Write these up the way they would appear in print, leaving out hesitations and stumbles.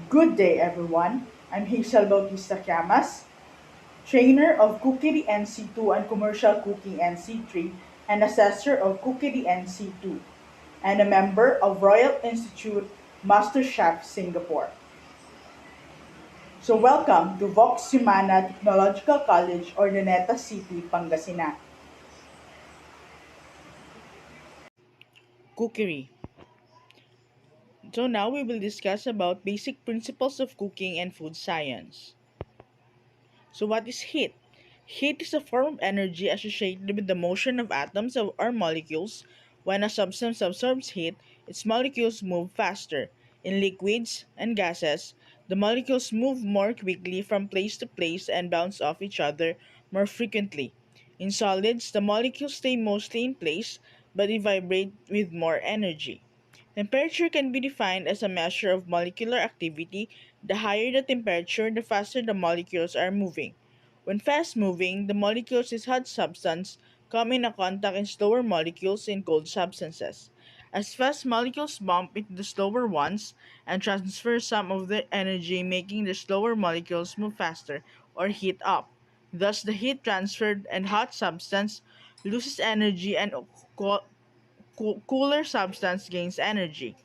Good day, everyone. I'm Hazel Bautista Llamas, trainer of Cookery NC2 and Commercial Cooking NC3, and assessor of Cookery NC2, and a member of Royal Institute Master Chef Singapore. So welcome to Vox Humana Technological College, Ordoneta City, Pangasinan. Cookery. So now we will discuss about basic principles of cooking and food science. So what is heat? Heat is a form of energy associated with the motion of atoms or molecules. When a substance absorbs heat, its molecules move faster. In liquids and gases, the molecules move more quickly from place to place and bounce off each other more frequently. In solids, the molecules stay mostly in place, but they vibrate with more energy. Temperature can be defined as a measure of molecular activity. The higher the temperature, the faster the molecules are moving. When fast moving, the molecules in hot substance come in a contact in slower molecules in cold substances. As fast molecules bump into the slower ones and transfer some of their energy, making the slower molecules move faster or heat up. Thus, the heat transferred and hot substance loses energy and cooler substance gains energy.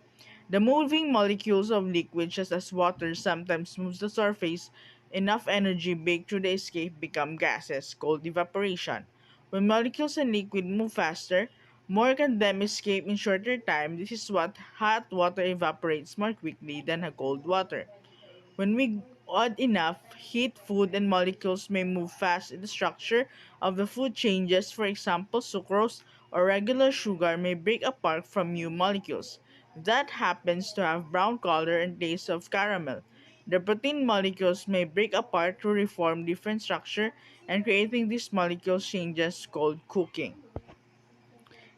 The moving molecules of liquid, such as water, sometimes moves the surface. Enough energy baked through the escape become gases, called evaporation. When molecules in liquid move faster, more can them escape in shorter time. This is what hot water evaporates more quickly than a cold water. When we add enough heat, food and molecules may move fast and the structure of the food changes. For example, sucrose or regular sugar may break apart from new molecules. That happens to have brown color and taste of caramel. The protein molecules may break apart to reform different structure and creating these molecules changes called cooking.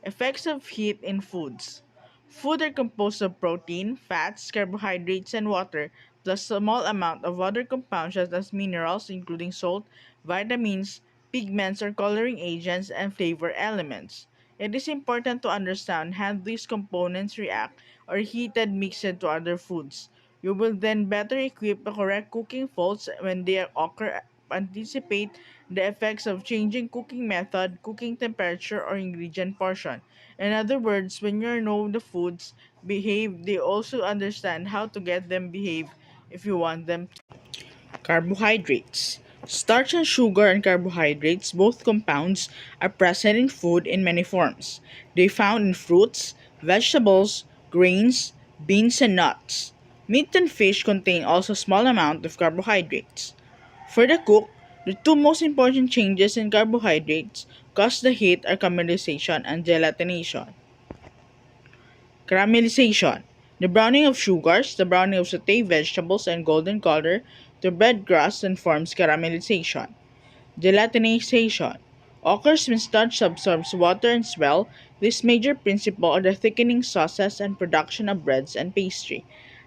Effects of heat in foods. Food are composed of protein, fats, carbohydrates, and water, plus a small amount of other compounds such as minerals, including salt, vitamins, pigments or coloring agents, and flavor elements. It is important to understand how these components react or heated mixed to other foods. You will then better equip the correct cooking faults when they occur. Anticipate the effects of changing cooking method, cooking temperature, or ingredient portion. In other words, when you know the foods behave, they also understand how to get them behave if you want them to. Carbohydrates. Starch and sugar and carbohydrates, both compounds, are present in food in many forms. They found in fruits, vegetables, grains, beans, and nuts. Meat and fish contain also small amount of carbohydrates. For the cook, the two most important changes in carbohydrates cause the heat are caramelization and gelatination. Caramelization. The browning of sugars, the browning of sauteed vegetables and golden color to bread crust and forms caramelization. Gelatinization occurs when starch absorbs water and swell. This major principle are the thickening sauces and production of breads and pastry.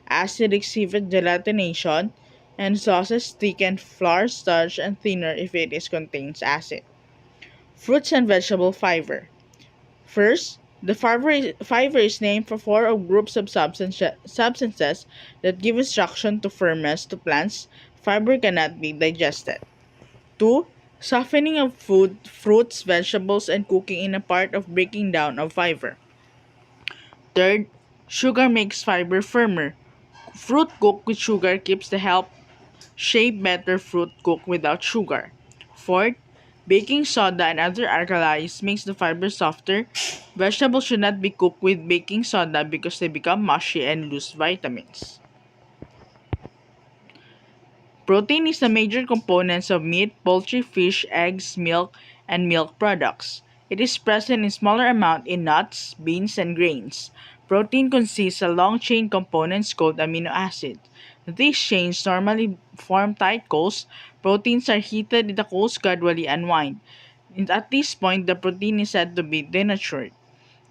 Acid exhibit gelatination, and sauces thicken flour, starch, and thinner if it is contains acid. Fruits and vegetable fiber. First, the fiber is named for four of groups of substances that give instruction to ferments to plants. Fiber cannot be digested. 2. Softening of food, fruits, vegetables, and cooking in a part of breaking down of fiber. Third, sugar makes fiber firmer. Fruit cooked with sugar keeps the help shape better fruit cooked without sugar. Fourth, baking soda and other alkalis makes the fiber softer. Vegetables should not be cooked with baking soda because they become mushy and lose vitamins. Protein is the major components of meat, poultry, fish, eggs, milk, and milk products. It is present in smaller amount in nuts, beans, and grains. Protein consists of long-chain components called amino acids. These chains normally form tight coils. Proteins are heated, the coils gradually unwind. And at this point, the protein is said to be denatured.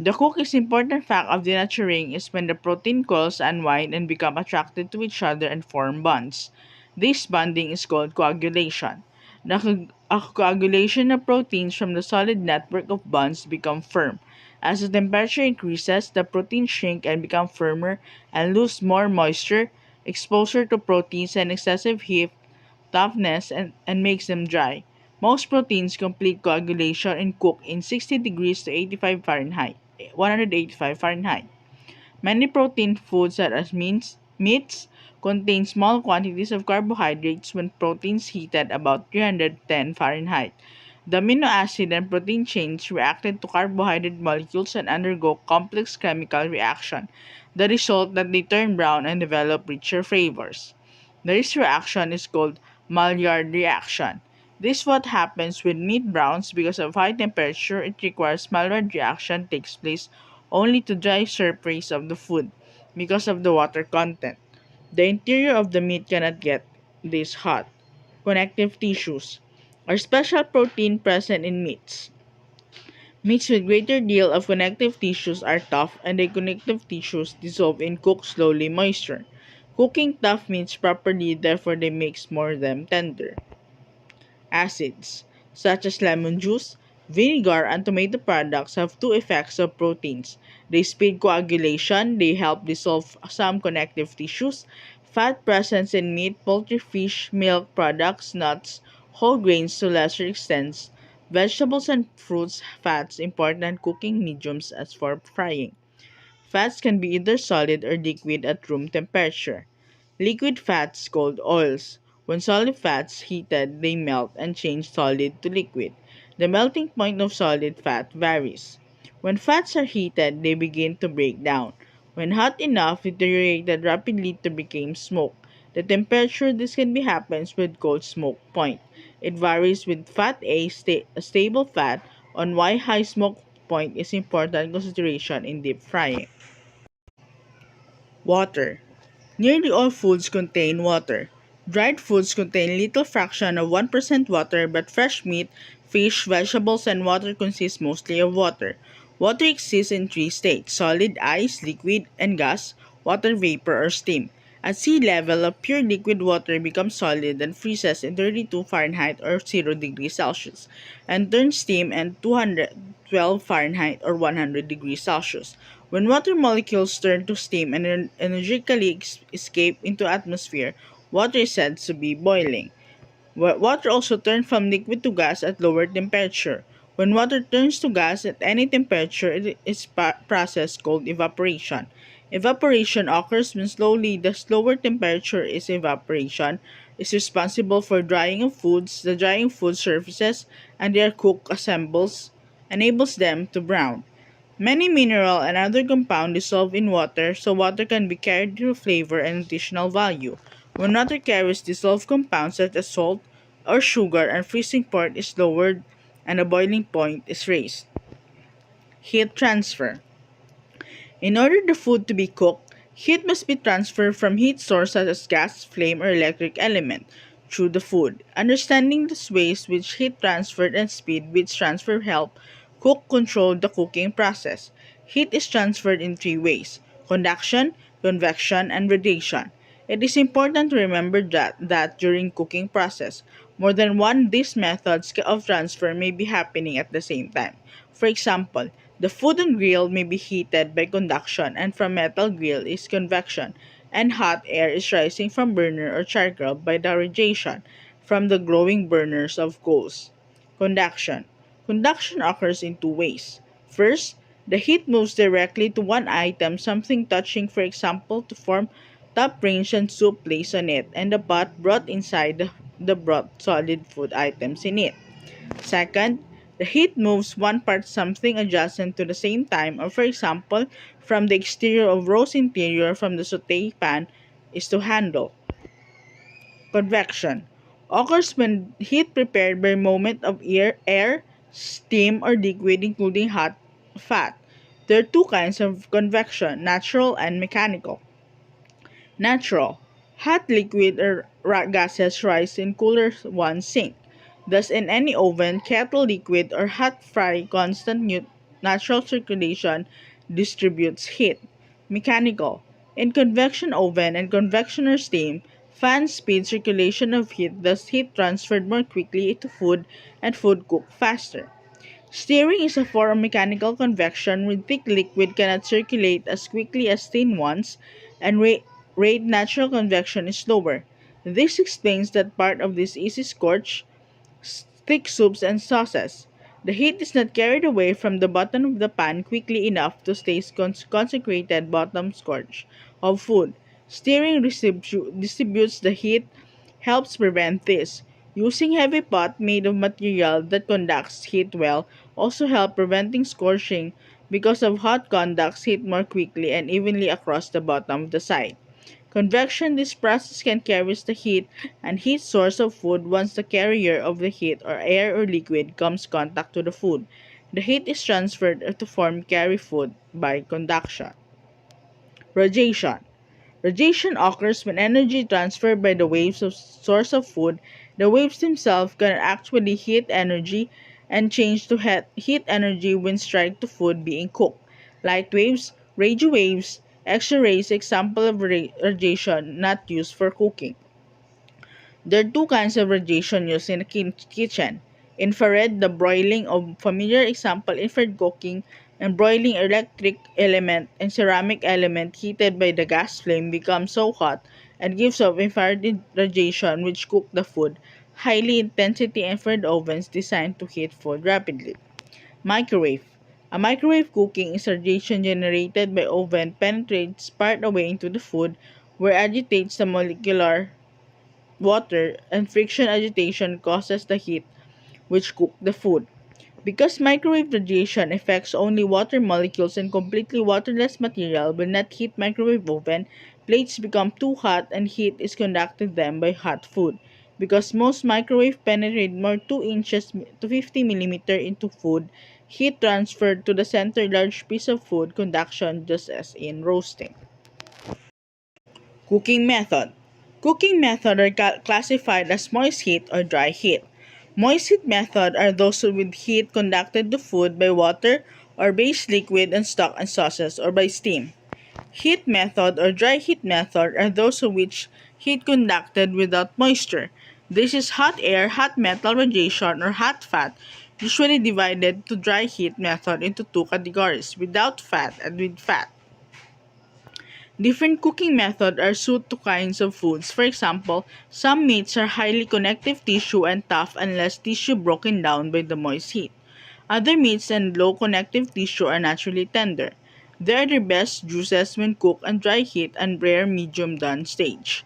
The cook is important fact of denaturing is when the protein coils unwind and become attracted to each other and form bonds. This bonding is called coagulation. A coagulation of proteins from the solid network of bonds become firm. As the temperature increases, the proteins shrink and become firmer and lose more moisture. exposure to proteins, and excessive heat, toughness, and makes them dry. Most proteins complete coagulation and cook in 60 degrees to 85 Fahrenheit, 185 Fahrenheit. Many protein foods, such as meats, contain small quantities of carbohydrates when proteins heated about 310 Fahrenheit. The amino acid and protein chains reacted to carbohydrate molecules and undergo complex chemical reaction. The result that they turn brown and develop richer flavors. This reaction is called Maillard reaction. This is what happens when meat browns because of high temperature. It requires Maillard reaction takes place only to dry surface of the food because of the water content. The interior of the meat cannot get this hot. Connective tissues are special protein present in meats. Meats with greater deal of connective tissues are tough and the connective tissues dissolve in cooked slowly moisture. Cooking tough meats properly, therefore they makes more them tender. Acids, such as lemon juice, vinegar, and tomato products have two effects of proteins. They speed coagulation, they help dissolve some connective tissues. Fat presence in meat, poultry, fish, milk products, nuts, whole grains to lesser extents. Vegetables and fruits, fats important cooking mediums as for frying. Fats can be either solid or liquid at room temperature. Liquid fats called oils. When solid fats heated, they melt and change solid to liquid. The melting point of solid fat varies. When fats are heated, they begin to break down. When hot enough, deteriorated rapidly to become smoke. The temperature this can be happens with cold smoke point. It varies with fat a stable fat on why high smoke point is important consideration in deep frying. Water. Nearly all foods contain water. Dried foods contain little fraction of 1% water, but fresh meat, fish, vegetables, and water consist mostly of water. Water exists in three states: solid, ice, liquid, and gas, water vapor, or steam. At sea level, a pure liquid water becomes solid and freezes in 32 Fahrenheit or 0 degrees Celsius, and turns steam at 212 Fahrenheit or 100 degrees Celsius. When water molecules turn to steam and energetically escape into atmosphere, water is said to be boiling. Water also turns from liquid to gas at lower temperature. When water turns to gas at any temperature, it is process called evaporation. Evaporation occurs when slowly the slower temperature is evaporation is responsible for drying of foods. The drying food surfaces and their cook assembles enables them to brown. Many mineral and other compounds dissolve in water, so water can be carried through flavor and nutritional value. When water carries dissolved compounds such as salt or sugar, and freezing point is lowered and the boiling point is raised. Heat transfer. In order the food to be cooked, heat must be transferred from heat source such as gas, flame, or electric element through the food. Understanding the ways which heat transfer and speed which transfer help cook control the cooking process. Heat is transferred in three ways: conduction, convection, and radiation. It is important to remember that during cooking process, more than one these methods of transfer may be happening at the same time. For example, the food on grill may be heated by conduction and from metal grill is convection, and hot air is rising from burner or charcoal by the radiation from the glowing burners of coals. Conduction. Conduction occurs in two ways. First, the heat moves directly to one item, something touching, for example, to form top range and soup placed on it, and the pot brought inside the brought solid food items in it. Second, the heat moves one part something adjacent to the same time, or for example, from the exterior of roast interior from the saute pan is to handle. Convection occurs when heat prepared by movement of air, steam, or liquid, including hot fat. There are two kinds of convection: natural and mechanical. Natural. Hot liquid or gases rise in cooler ones sink. Thus, in any oven, kettle, liquid, or hot fry, constant natural circulation distributes heat. Mechanical. In convection oven and convection or steam, fan speed circulation of heat, thus heat transferred more quickly to food and food cooked faster. Stirring is a form of mechanical convection when thick liquid cannot circulate as quickly as thin ones, and rate natural convection is lower. This explains that part of this easy scorch thick soups and sauces. The heat is not carried away from the bottom of the pan quickly enough to stay concentrated bottom scorch of food. Stirring distributes the heat helps prevent this. Using heavy pot made of material that conducts heat well also help preventing scorching because of hot conducts heat more quickly and evenly across the bottom of the side. Convection, this process can carry the heat and heat source of food once the carrier of the heat or air or liquid comes contact to the food. The heat is transferred to form carry food by conduction. Radiation. Radiation occurs when energy transferred by the waves of source of food. The waves themselves can actually heat energy and change to heat energy when strike to food being cooked. Light waves, radio waves, X-rays example of radiation not used for cooking. There are two kinds of radiation used in the kitchen. Infrared, the broiling of familiar example infrared cooking, and broiling electric element and ceramic element heated by the gas flame become so hot and gives off infrared radiation which cook the food. Highly intensity infrared ovens designed to heat food rapidly. Microwave. A microwave cooking is radiation generated by oven penetrates part away into the food where agitates the molecular water and friction agitation causes the heat which cook the food. Because microwave radiation affects only water molecules and completely waterless material will not heat microwave oven, plates become too hot and heat is conducted them by hot food. Because most microwave penetrate more 2 inches to 50 millimeter into food, heat transferred to the center large piece of food conduction just as in roasting. Cooking method. Cooking method are classified as moist heat or dry heat. Moist heat method are those with heat conducted to food by water or base liquid and stock and sauces or by steam. Heat method or dry heat method are those in which heat conducted without moisture. This is hot air, hot metal radiation, or hot fat, usually divided to dry heat method into two categories, without fat and with fat. Different cooking methods are suited to kinds of foods. For example, some meats are highly connective tissue and tough unless tissue broken down by the moist heat. Other meats and low connective tissue are naturally tender. They are the best juices when cooked on dry heat and rare medium done stage.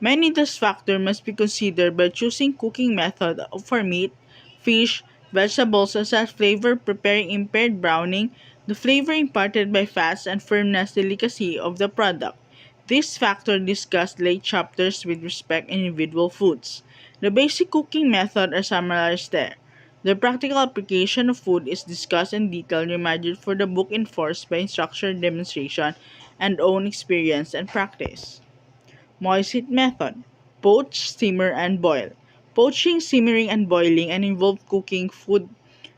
Many thus factors must be considered by choosing cooking method for meat, fish, vegetables such as flavor preparing impaired browning, the flavor imparted by fats and firmness delicacy of the product. These factors discussed late chapters with respect to individual foods. The basic cooking method are summarized there. The practical application of food is discussed in detail and reminded for the book enforced by instructor demonstration and own experience and practice. Moist heat method. Poach, simmer, and boil. Poaching, simmering, and boiling and involve cooking food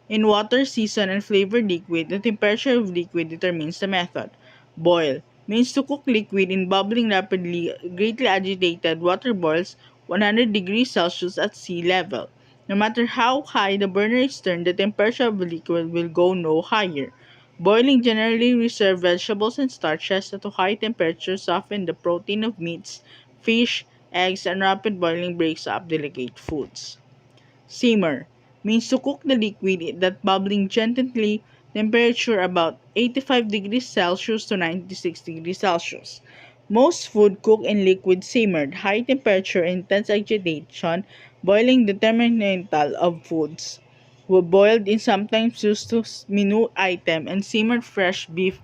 in water, season, and flavored liquid. The temperature of liquid determines the method. Boil means to cook liquid in bubbling rapidly, greatly agitated water boils 100 degrees Celsius at sea level. No matter how high the burner is turned, the temperature of the liquid will go no higher. Boiling generally reserves vegetables and starches at a high temperature soften the protein of meats, fish, eggs, and rapid boiling breaks up delicate foods. Simmer means to cook the liquid that bubbling gently, temperature about 85 degrees Celsius to 96 degrees Celsius. Most food cooked in liquid simmered, high temperature, intense agitation, boiling determinantal of foods. Were boiled in sometimes used to minute item and simmered fresh beef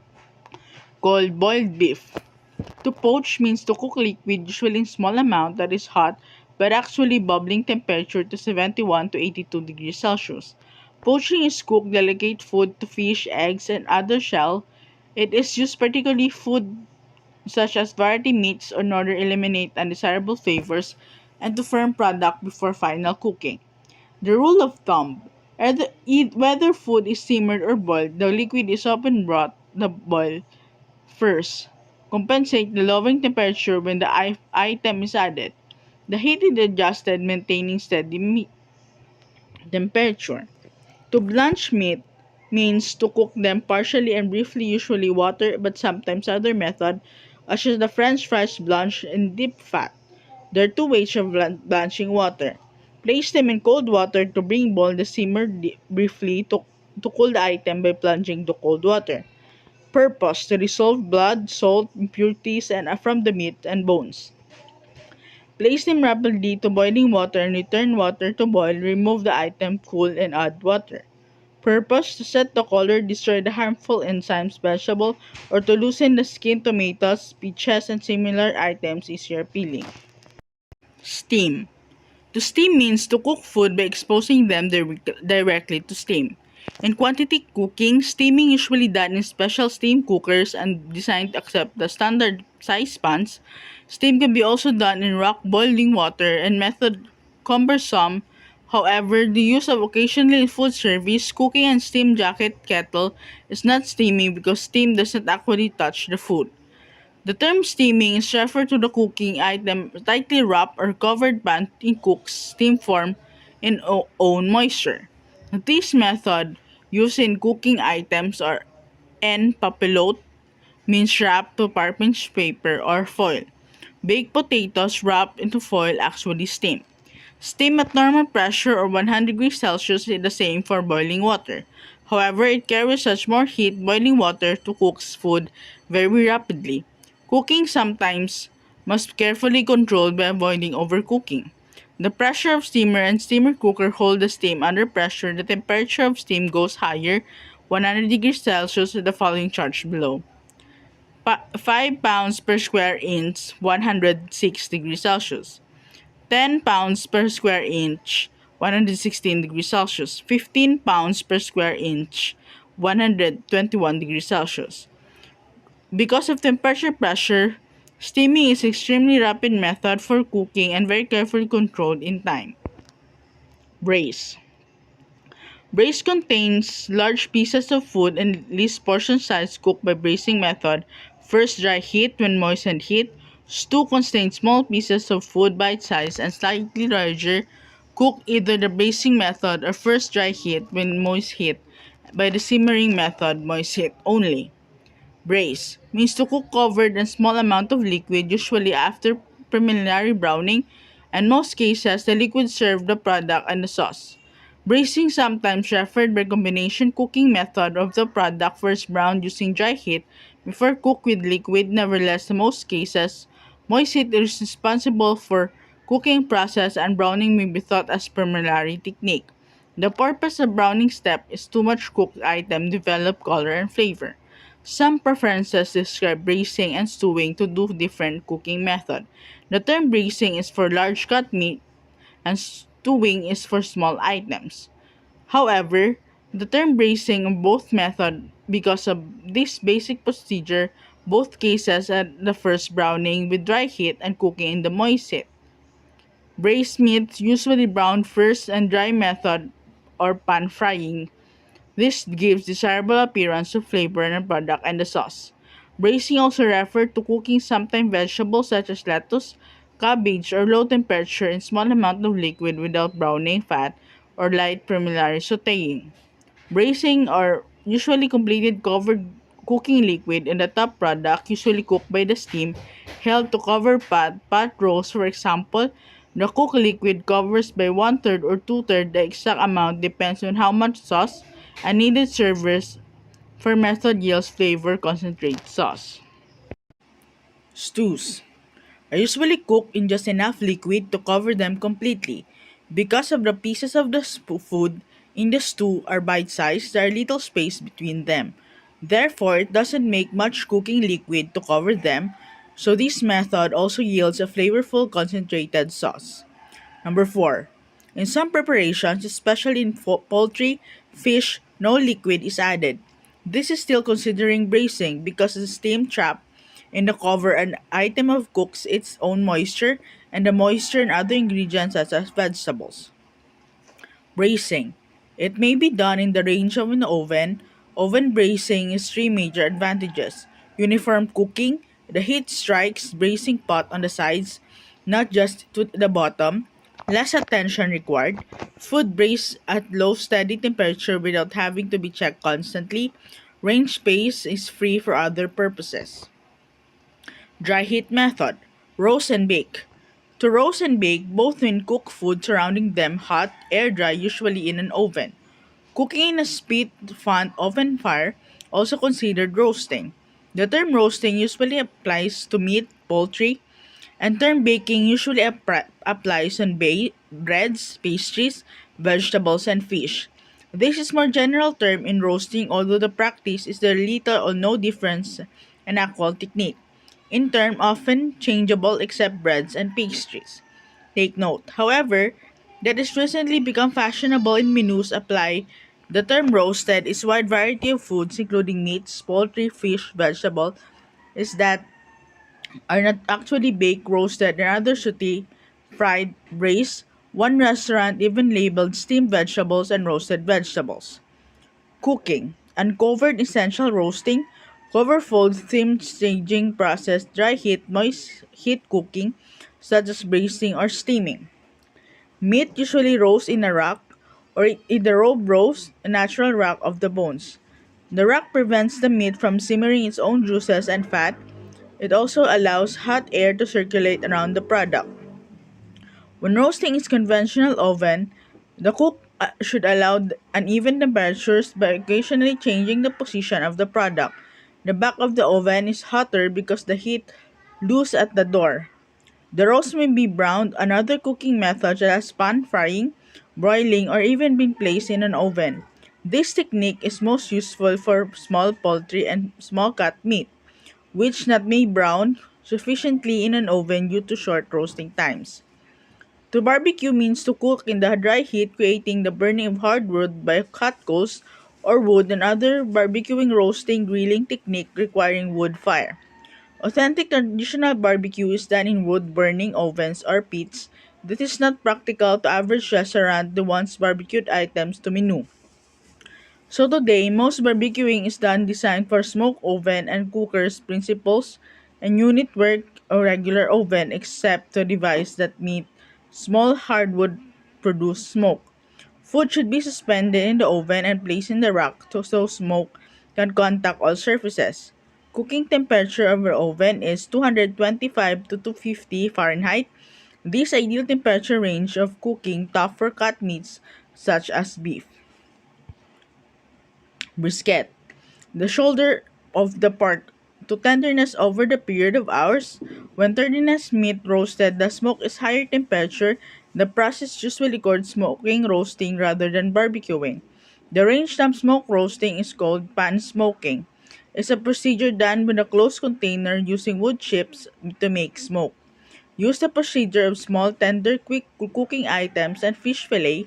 called boiled beef. To poach means to cook liquid usually in small amount that is hot but actually bubbling temperature to 71 to 82 degrees Celsius. Poaching is cooked delicate food to fish, eggs, and other shell. It is used particularly food such as variety meats in order to eliminate undesirable flavors and to firm product before final cooking. The rule of thumb: whether food is simmered or boiled, the liquid is often brought the boil first. Compensate the lowering temperature when the item is added. The heat is adjusted, maintaining steady temperature. To blanch meat means to cook them partially and briefly, usually water, but sometimes other method such as the French fries blanched in deep fat. There are two ways of blanching water. Place them in cold water to bring boil the simmer briefly to cool the item by plunging to cold water. Purpose to dissolve blood, salt, impurities, and from the meat and bones. Place them rapidly to boiling water and return water to boil. Remove the item, cool, and add water. Purpose to set the color, destroy the harmful enzymes, vegetable, or to loosen the skin, tomatoes, peaches, and similar items easier peeling. Steam. To steam means to cook food by exposing them directly to steam. In quantity cooking, steaming usually done in special steam cookers and designed to accept the standard size pans. Steam can be also done in rock boiling water and method cumbersome. However, the use of occasionally in food service, cooking and steam jacket kettle is not steaming because steam doesn't actually touch the food. The term steaming is referred to the cooking item tightly wrapped or covered pan in cooked steam form in own moisture. This method used in cooking items are en papilote, means wrapped to parchment paper or foil. Baked potatoes wrapped into foil actually steam. Steam at normal pressure or 100 degrees Celsius is the same for boiling water. However, it carries such more heat boiling water to cook food very rapidly. Cooking sometimes must be carefully controlled by avoiding overcooking. The pressure of steamer and steamer cooker hold the steam under pressure. The temperature of steam goes higher, 100 degrees Celsius, with the following chart below. 5 pounds per square inch, 106 degrees Celsius. 10 pounds per square inch, 116 degrees Celsius. 15 pounds per square inch, 121 degrees Celsius. Because of temperature pressure, steaming is extremely rapid method for cooking and very carefully controlled in time. Braise. Braise contains large pieces of food and least portion size cooked by braising method. First, dry heat when moistened heat. Stew contains small pieces of food bite size and slightly larger. Cook either the braising method or first dry heat when moist heat by the simmering method moist heat only. Braise means to cook covered in small amount of liquid, usually after preliminary browning, and most cases the liquid serve the product and the sauce. Braising sometimes referred by combination cooking method of the product first browned using dry heat before cooked with liquid. Nevertheless, in most cases, moist heat is responsible for cooking process and browning may be thought as preliminary technique. The purpose of browning step is to much cooked item develop color and flavor. Some preferences describe braising and stewing to do different cooking method. The term braising is for large cut meat and stewing is for small items. However, the term braising in both method because of this basic procedure, both cases at the first browning with dry heat and cooking in the moist heat. Braised meats usually browned first and dry method or pan frying. This gives desirable appearance to flavor in the product and the sauce. Braising also refers to cooking sometimes vegetables such as lettuce, cabbage, or low temperature in small amount of liquid without browning fat or light preliminary sautéing. Braising are usually completed covered cooking liquid in the top product, usually cooked by the steam, held to cover pot roast for example. The cooked liquid covers by 1/3 or 2/3 the exact amount depends on how much sauce and needed servers for method yields flavor concentrate sauce. Stews are usually cooked in just enough liquid to cover them completely. Because of the pieces of the food in the stew are bite-sized, there are little space between them. Therefore, it doesn't make much cooking liquid to cover them, so this method also yields a flavorful concentrated sauce. Number 4. In some preparations, especially in poultry, fish, no liquid is added. This is still considering braising because the steam trap in the cover an item of cooks its own moisture and the moisture in other ingredients such as vegetables. Braising. It may be done in the range of an oven. Oven braising is three major advantages. Uniform cooking. The heat strikes braising pot on the sides, not just to the bottom. Less attention required. Food braised at low steady temperature without having to be checked constantly. Range space is free for other purposes. Dry heat method. Roast and bake. To roast and bake, both mean cook food surrounding them hot, air dry, usually in an oven. Cooking in a spit fan oven fire, also considered roasting. The term roasting usually applies to meat, poultry, and term baking usually applies on breads, pastries, vegetables, and fish. This is more general term in roasting, although the practice is there little or no difference in actual technique. In term often changeable except breads and pastries. Take note, however, that has recently become fashionable in menus apply the term roasted is wide variety of foods including meats, poultry, fish, vegetable is that are not actually baked, roasted, and other sauté, fried, braised. One restaurant even labeled steamed vegetables and roasted vegetables. Cooking. Uncovered essential roasting. Cover fold, steamed staging process, dry heat, moist heat cooking, such as braising or steaming. Meat usually roast in a rack or in the robe roast, a natural rack of the bones. The rack prevents the meat from simmering its own juices and fat. It also allows hot air to circulate around the product. When roasting in conventional oven, the cook should allow uneven temperatures by occasionally changing the position of the product. The back of the oven is hotter because the heat loose at the door. The roast may be browned. Another cooking method such as pan frying, broiling, or even being placed in an oven. This technique is most useful for small poultry and small cut meat, which not may brown sufficiently in an oven due to short roasting times. To barbecue means to cook in the dry heat, creating the burning of hardwood by hot coals or wood and other barbecuing, roasting, grilling technique requiring wood fire. Authentic traditional barbecue is done in wood burning ovens or pits. This is not practical to average restaurant that wants barbecued items to menu. So today, most barbecuing is done designed for smoke oven and cookers principles and unit work or regular oven except to device that meet small hardwood produce smoke. Food should be suspended in the oven and placed in the rack so smoke can contact all surfaces. Cooking temperature of your oven is 225 to 250 Fahrenheit. This ideal temperature range of cooking tougher cut meats such as beef. Brisket. The shoulder of the pork to tenderness over the period of hours. When tenderness meat roasted, the smoke is higher temperature. The process usually called smoking roasting rather than barbecuing. The range of smoke roasting is called pan smoking. It's a procedure done with a closed container using wood chips to make smoke. Use the procedure of small, tender, quick cooking items and fish fillet,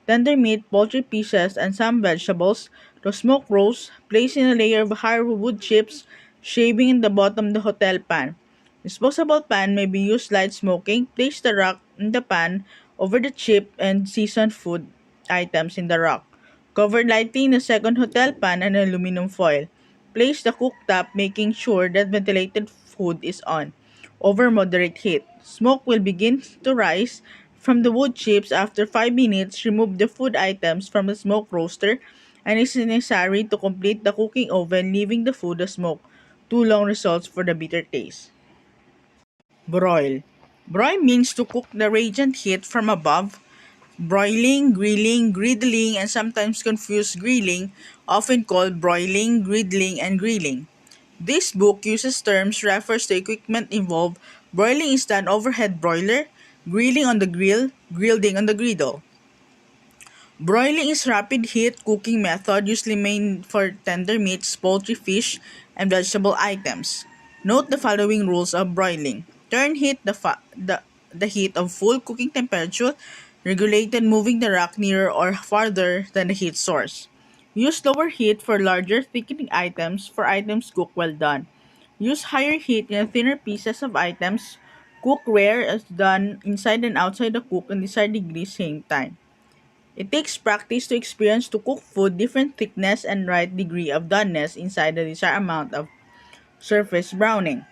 tender meat, poultry pieces, and some vegetables to smoke roast. Place in a layer of hardwood chips, shaving in the bottom of the hotel pan. Disposable pan may be used light smoking. Place the rack in the pan over the chip and seasoned food items in the rack. Cover lightly in a second hotel pan and aluminum foil. Place the cooktop, making sure that ventilated food is on over moderate heat. Smoke will begin to rise from the wood chips after 5 minutes. Remove the food items from the smoke roaster and it is necessary to complete the cooking oven, leaving the food to smoke. Too long results for the bitter taste. Broil. Broil means to cook the radiant heat from above. Broiling, grilling, griddling, and sometimes confused grilling, often called broiling, griddling, and grilling. This book uses terms refers to equipment involved. Broiling is done overhead broiler, grilling on the grill, grilling on the griddle. Broiling is rapid heat cooking method usually made for tender meats, poultry, fish, and vegetable items. Note the following rules of broiling. Turn heat the heat of full cooking temperature, regulated moving the rack nearer or farther than the heat source. Use lower heat for larger thickening items for items cooked well done. Use higher heat in thinner pieces of items. Cook rare as done inside and outside the cook and desired degrees same time. It takes practice to experience to cook food different thickness and right degree of doneness inside the desired amount of surface browning.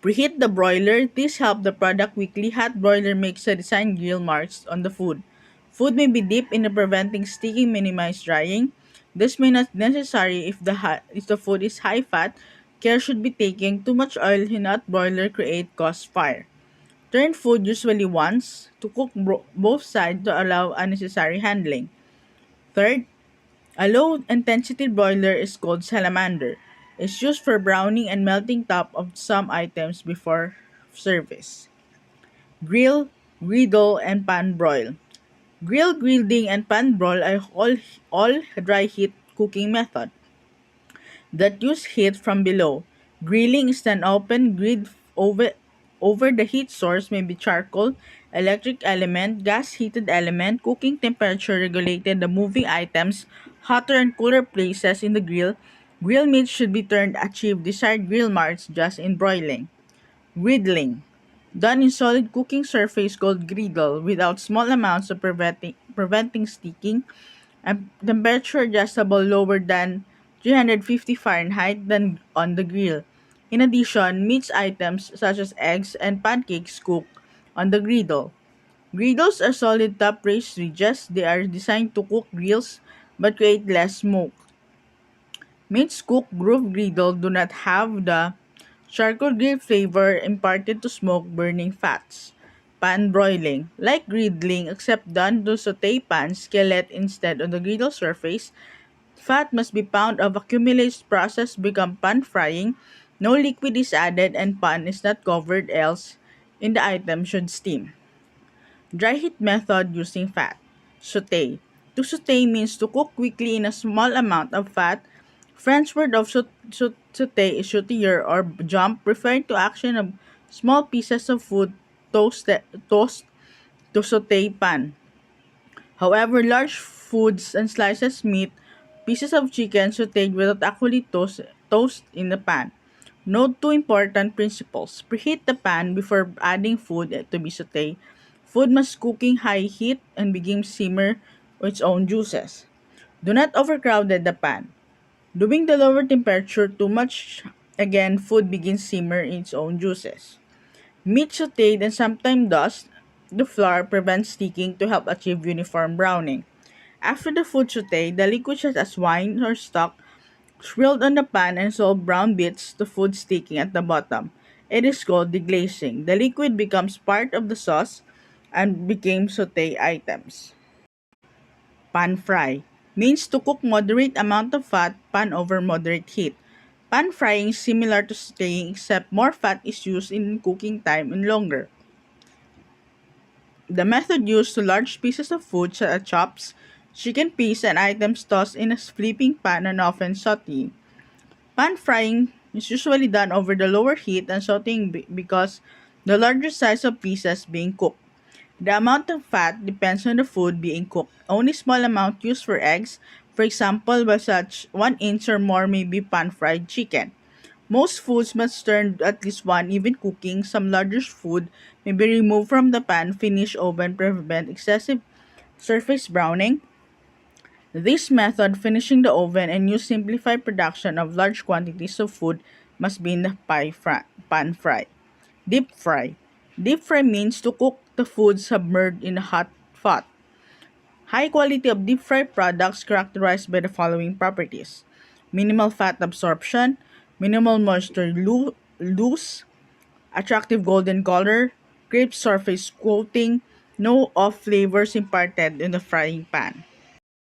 Preheat the broiler. This helps the product quickly. Hot broiler makes the designed grill marks on the food. Food may be dipped in preventing sticking, minimize drying. This may not necessary if the food is high fat. Care should be taken. Too much oil in hot broiler cause fire. Turn food usually once to cook both sides to allow unnecessary handling. Third, a low intensity broiler is called salamander. It's used for browning and melting top of some items before service. Grill, griddle, and pan broil. Grill, grilling, and pan broil are all dry heat cooking method that use heat from below. Grilling is an open grid over the heat source, may be charcoal, electric element, gas heated element, cooking temperature regulated, the moving items, hotter and cooler places in the grill. Grill meat should be turned achieve desired grill marks just in broiling. Griddling. Done in solid cooking surface called griddle without small amounts of preventing sticking and temperature adjustable lower than 350 Fahrenheit than on the grill. In addition, meats items such as eggs and pancakes cook on the griddle. Griddles are solid top raised ridges. They are designed to cook grills but create less smoke. Meats cooked groove griddle do not have the charcoal grill flavor imparted to smoke burning fats. Pan broiling. Like griddling except done to saute pan skillet instead on the griddle surface, fat must be pound of accumulates process become pan frying. No liquid is added and pan is not covered else in the item should steam. Dry heat method using fat. Saute. To saute means to cook quickly in a small amount of fat. French word of saute is sauter or jump, referring to action of small pieces of food toast to saute pan. However, large foods and slices meat, pieces of chicken sauteed without actually toast in the pan. Note two important principles. Preheat the pan before adding food to be sauteed. Food must cooking high heat and begin simmer its own juices. Do not overcrowd the pan. Doing the lower temperature too much, again, food begins simmer in its own juices. Meat sauteed and sometimes dust, the flour prevents sticking to help achieve uniform browning. After the food sauté, the liquid such as wine or stock swirled on the pan and solve brown bits to food sticking at the bottom. It is called deglazing. The liquid becomes part of the sauce and became sauté items. Pan fry means to cook moderate amount of fat pan over moderate heat. Pan frying is similar to sautéing except more fat is used in cooking time and longer. The method used to large pieces of food such as chops, chicken peas, and items tossed in a flipping pan and often sauteing. Pan frying is usually done over the lower heat and sauteing because the larger size of pieces being cooked. The amount of fat depends on the food being cooked. Only small amount used for eggs, for example, by such 1 inch or more may be pan fried chicken. Most foods must turn at least one even cooking. Some larger food may be removed from the pan, finish oven, prevent excessive surface browning. This method, finishing the oven and use simplified production of large quantities of food, must be in the pan fry. Deep fry. Deep fry means to cook the food submerged in a hot fat. High quality of deep fried products characterized by the following properties: minimal fat absorption, minimal moisture loose, attractive golden color, crisp surface coating, no off flavors imparted in the frying pan.